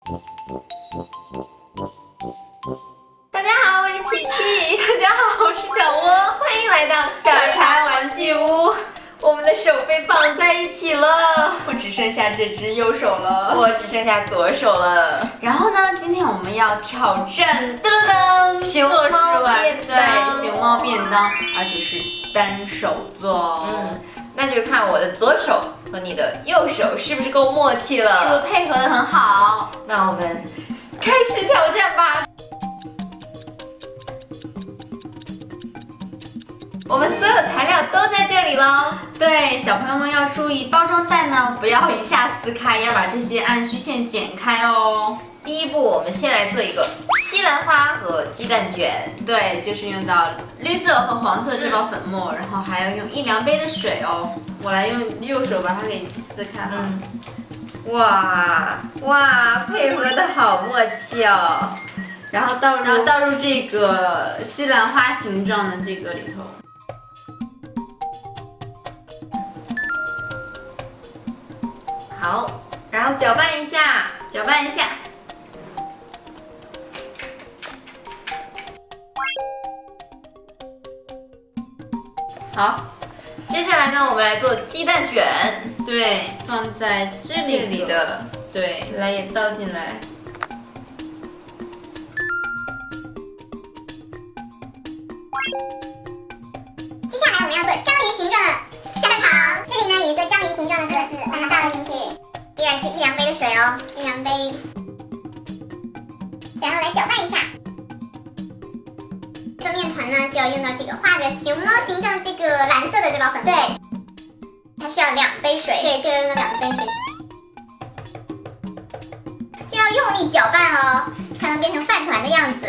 大家好，我是琪琪。大家好，我是小窝。欢迎来到小茶玩具屋。我们的手被绑在一起了，我只剩下这只右手了，我只剩下左手了。然后呢，今天我们要挑战噔噔熊猫便当，对，熊猫便当，而且是单手做哦。那就看我的左手和你的右手是不是够默契了，是不是配合得很好？那我们开始挑战吧。我们所有材料都在这里喽。对，小朋友们要注意，包装袋呢不要一下撕开，要把这些按虚线剪开哦。第一步，我们先来做一个西兰花和鸡蛋卷。对，就是用到绿色和黄色这包粉末，然后还要用1-2杯的水哦。我来用右手把它给撕开哇，配合的好默契哦。然后倒入这个西兰花形状的这个里头。好，然后搅拌一下。好，接下来呢，我们来做鸡蛋卷。对，放在这里的，对，来也倒进来。接下来我们要做章鱼形状的下半场，这里呢有一个章鱼形状的格子，把它倒了进去，依然是1-2杯的水哦，1-2杯，然后来搅拌一下。做面团呢就要用到这个画着熊猫形状这个蓝色的这包粉末，对，它需要2杯水，对，就要用到2杯水，就要用力搅拌哦，才能变成饭团的样子。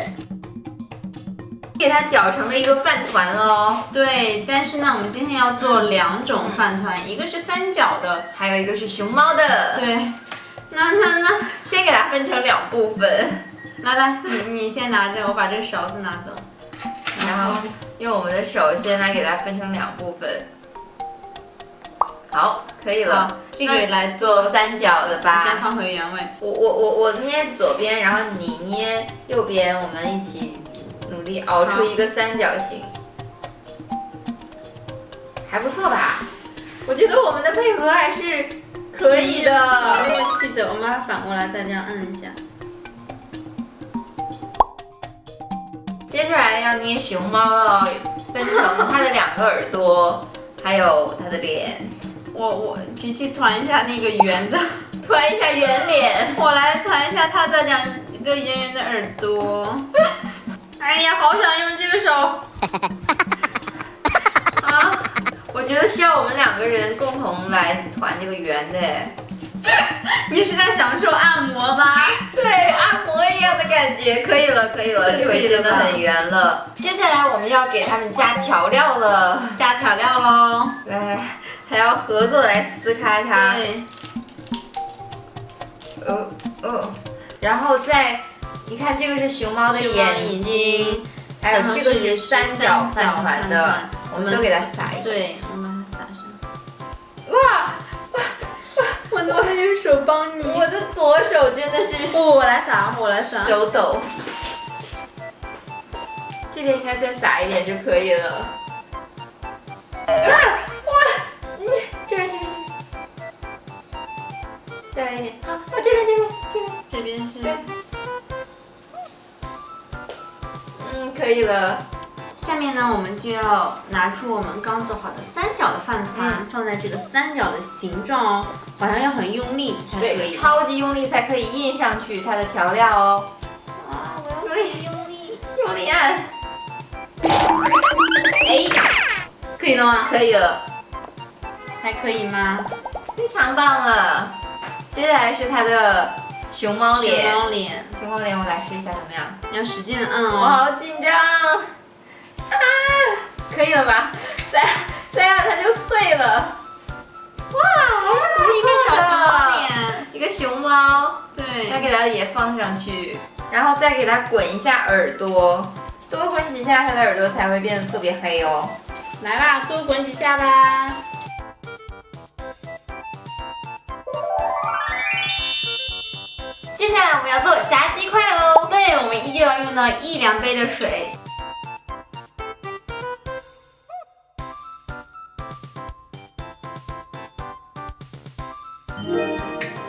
给它搅成了一个饭团了哦。对，但是呢，我们今天要做2种饭团，一个是3角的，还有一个是熊猫的。对，那先给它分成2部分。来，你先拿着，我把这个勺子拿走。然后用我们的手先来给它分成2部分。好，可以了。这个来做3角的吧。先放回原位。我捏左边，然后你捏右边，我们一起努力熬出一个3角形。还不错吧？我觉得我们的配合还是可以的，默契的。我们把它反过来再这样摁一下。接下来要捏熊猫了，分成它的2个耳朵，还有它的脸。我琪琪团一下那个圆的，团一下圆脸。我来团一下它的2个圆圆的耳朵。哎呀，好想用这个手。啊，我觉得需要我们2个人共同来团这个圆的。你是在享受按摩吧？对，按摩一样的感觉。可以了，这回真的很圆了。接下来我们要给它们加调料了，加调料喽。来，还要合作来撕开它。对。然后再，你看这个是熊猫的眼睛，还有这个是3角饭团的，我们都给它撒一个。对，我们把它撒上。哇！我用手帮你。我的左手真的是，我来撒。手抖。这边应该再撒一点就可以了。这边，再来一点。这边是。对。可以了。下面呢，我们就要拿出我们刚做好的3角的饭团，放在这个3角的形状哦，好像要很用力才可以。对，超级用力才可以印上去它的调料哦。啊，我要用力按。哎，可以了吗？可以了。还可以吗？非常棒了。接下来是它的熊猫脸，我来试一下怎么样？你要使劲的摁哦。我好紧张。可以了吧？再让它就碎了。哇，一个小熊猫脸，一个熊猫。对，再给它也放上去，然后再给它滚一下耳朵，多滚几下它的耳朵才会变得特别黑哦。来吧，多滚几下吧。接接下来我们要做炸鸡块喽。对，我们依旧要用到1量杯的水。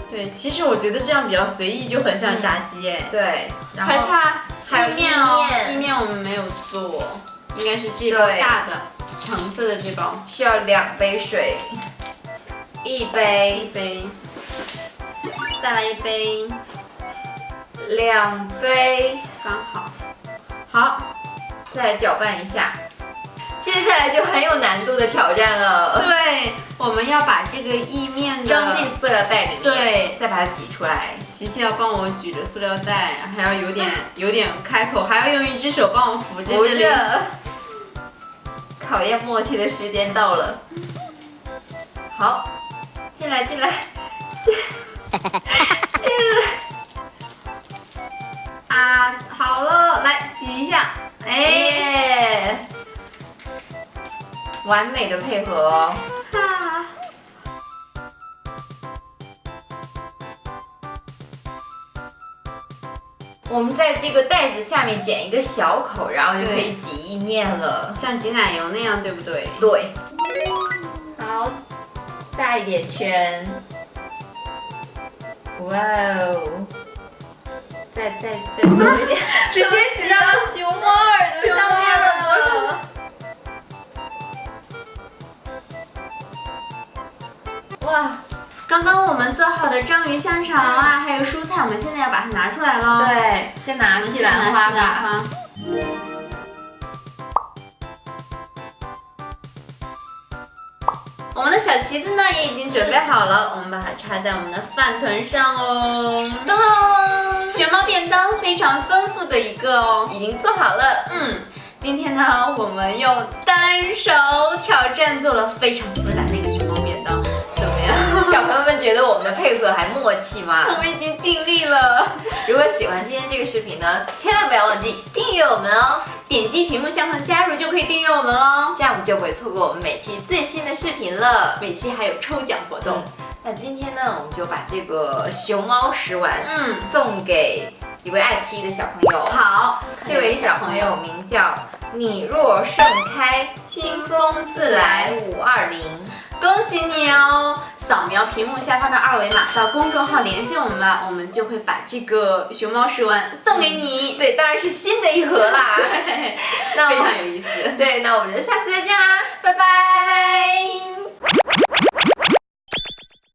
对，其实我觉得这样比较随意，就很像炸鸡哎。对，然后还差还有意面哦，意面意面我们没有做，应该是这包对大的橙色的这包，需要2杯水，1杯1杯，再来1杯，2杯，刚好。好，再来搅拌一下。接下来就很有难度的挑战了。对，我们要把这个意面的装进塑料袋里面，对，再把它挤出来。琪琪要帮我举着塑料袋，还要有点开口，还要用一只手帮我扶着这里。考验默契的时间到了。好，进来，进来。啊，好了，来挤一下，哎，完美的配合哦。哈。我们在这个袋子下面剪一个小口，然后就可以挤意面了，像挤奶油那样，对不对？对。好，大一点圈。哇哦！再多一点，直接挤到了熊猫耳朵上面了。哇！刚刚我们做好的章鱼香肠啊，还有蔬菜，我们现在要把它拿出来喽。对，先拿西兰花吧。我们的小旗子呢也已经准备好了，我们把它插在我们的饭团上哦。噔噔，熊猫便当非常丰富的一个哦，已经做好了。今天呢，我们用单手挑战做了非常复杂的一个熊猫便当，怎么样？小朋友们觉得我们的配合还默契吗？我们已经尽力了。如果喜欢今天这个视频呢，千万不要忘记订阅我们哦。点击屏幕下方加入就可以订阅我们喽，这样我们就不会错过我们每期最新的视频了。每期还有抽奖活动。那今天呢，我们就把这个熊猫食丸，送给一位爱奇艺的小朋友。好，这位小朋友名叫你若盛开，清风自来520。恭喜你哦！扫描屏幕下方的2维码到公众号联系我们吧，我们就会把这个熊猫食丸送给你。对，当然是新的一盒啦。对，那非常有意思。对，那我们就下次再见啦，拜拜。